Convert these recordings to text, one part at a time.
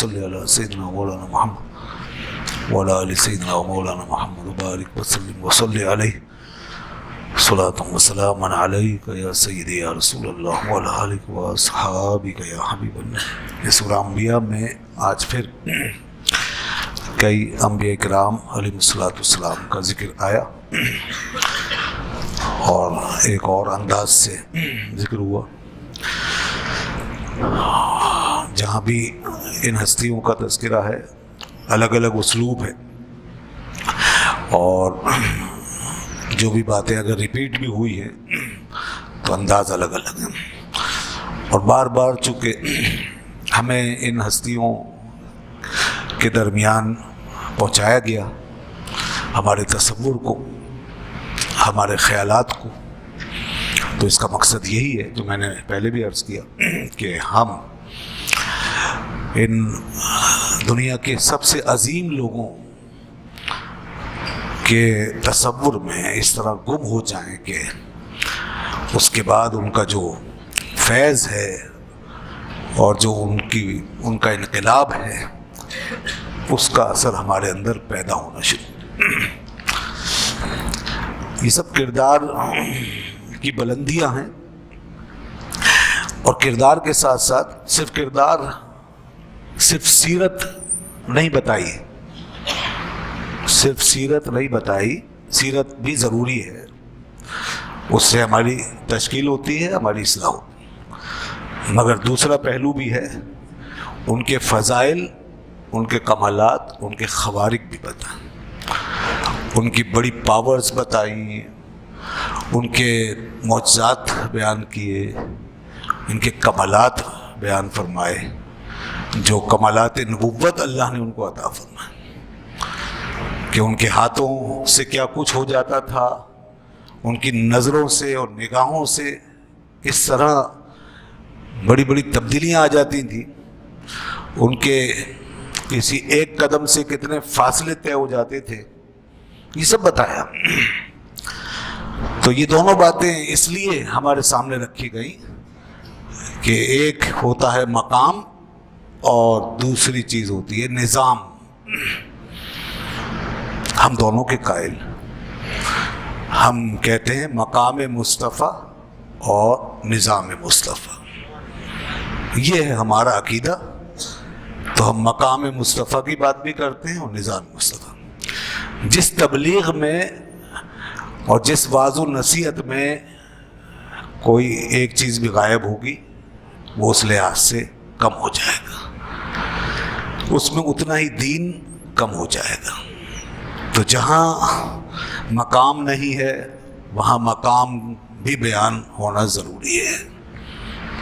صلی علی سیدنا مولانا محمد وعلی آل سیدنا مولانا محمد وبارک وسلم وصلی علیہ صلاۃ وسلام علیک یا سیدی یا رسول اللہ وعلی آلک واصحابک یا حبیب اللہ۔ یہ سورہ انبیاء میں آج پھر کئی انبیاء کرام علیہ الصلوۃ والسلام کا ذکر آیا اور ایک اور انداز سے ذکر ہوا۔ جہاں بھی ان ہستیوں کا تذکرہ ہے الگ الگ اسلوب ہے، اور جو بھی باتیں اگر ریپیٹ بھی ہوئی ہیں تو انداز الگ الگ ہیں، اور بار بار چونکہ ہمیں ان ہستیوں کے درمیان پہنچایا گیا ہمارے تصور کو، ہمارے خیالات کو، تو اس کا مقصد یہی ہے جو میں نے پہلے بھی عرض کیا کہ ہم ان دنیا کے سب سے عظیم لوگوں کے تصور میں اس طرح گم ہو جائیں کہ اس کے بعد ان کا جو فیض ہے اور جو ان کا انقلاب ہے اس کا اثر ہمارے اندر پیدا ہونا شروع۔ یہ سب کردار کی بلندیاں ہیں، اور کردار کے ساتھ ساتھ صرف سیرت نہیں بتائی، سیرت بھی ضروری ہے، اس سے ہماری تشکیل ہوتی ہے، ہماری اصلاح ہوتی ہے، مگر دوسرا پہلو بھی ہے، ان کے فضائل، ان کے کمالات، ان کے خوارق بھی بتائیں، ان کی بڑی پاورز بتائیں، ان کے معجزات بیان کیے، ان کے کمالات بیان فرمائے، جو کمالات نبوت اللہ نے ان کو عطا فرمائے، کہ ان کے ہاتھوں سے کیا کچھ ہو جاتا تھا، ان کی نظروں سے اور نگاہوں سے اس طرح بڑی بڑی تبدیلیاں آ جاتی تھیں، ان کے کسی ایک قدم سے کتنے فاصلے طے ہو جاتے تھے، یہ سب بتایا۔ تو یہ دونوں باتیں اس لیے ہمارے سامنے رکھی گئی کہ ایک ہوتا ہے مقام اور دوسری چیز ہوتی ہے نظام۔ ہم دونوں کے قائل، ہم کہتے ہیں مقام مصطفیٰ اور نظام مصطفیٰ، یہ ہے ہمارا عقیدہ، تو ہم مقام مصطفیٰ کی بات بھی کرتے ہیں اور نظام مصطفیٰ۔ جس تبلیغ میں اور جس واعظ و نصیحت میں کوئی ایک چیز بھی غائب ہوگی وہ اس لحاظ سے کم ہو جائے گا، اس میں اتنا ہی دین کم ہو جائے گا۔ تو جہاں مقام نہیں ہے وہاں مقام بھی بیان ہونا ضروری ہے،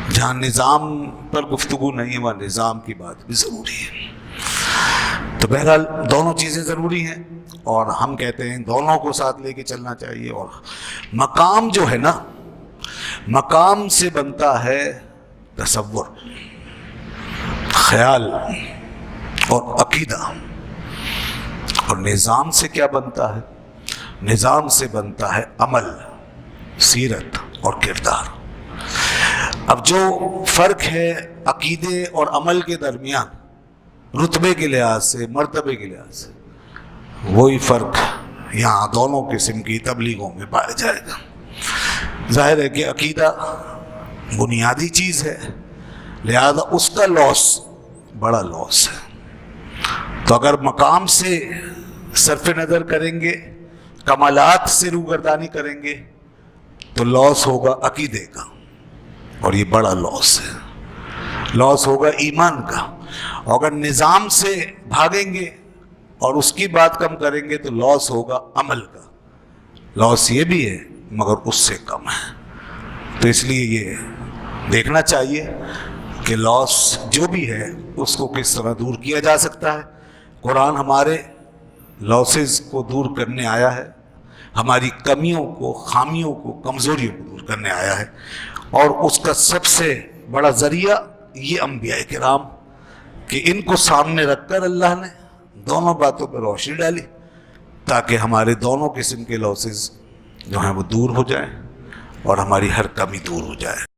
جہاں نظام پر گفتگو نہیں ہے وہاں نظام کی بات بھی ضروری ہے۔ تو بہرحال دونوں چیزیں ضروری ہیں، اور ہم کہتے ہیں دونوں کو ساتھ لے کے چلنا چاہیے۔ اور مقام جو ہے نا، مقام سے بنتا ہے تصور، خیال اور عقیدہ، اور نظام سے کیا بنتا ہے؟ نظام سے بنتا ہے عمل، سیرت اور کردار۔ اب جو فرق ہے عقیدے اور عمل کے درمیان رتبے کے لحاظ سے، مرتبے کے لحاظ سے، وہی فرق یہاں دونوں قسم کی تبلیغوں میں پایا جائے گا۔ ظاہر ہے کہ عقیدہ بنیادی چیز ہے، لہذا اس کا لاس بڑا لاس ہے۔ تو اگر مقام سے صرف نظر کریں گے، کمالات سے روگردانی کریں گے، تو لاس ہوگا عقیدے کا، اور یہ بڑا لاس ہے، لاس ہوگا ایمان کا۔ اگر نظام سے بھاگیں گے اور اس کی بات کم کریں گے تو لاس ہوگا عمل کا، لاس یہ بھی ہے مگر اس سے کم ہے۔ تو اس لیے یہ دیکھنا چاہیے کہ لاس جو بھی ہے اس کو کس طرح دور کیا جا سکتا ہے۔ قرآن ہمارے لاسز کو دور کرنے آیا ہے، ہماری کمیوں کو، خامیوں کو، کمزوریوں کو دور کرنے آیا ہے، اور اس کا سب سے بڑا ذریعہ یہ انبیاء کرام، کہ ان کو سامنے رکھ کر اللہ نے دونوں باتوں پر روشنی ڈالی تاکہ ہمارے دونوں قسم کے لاسز جو ہیں وہ دور ہو جائیں اور ہماری ہر کمی دور ہو جائے۔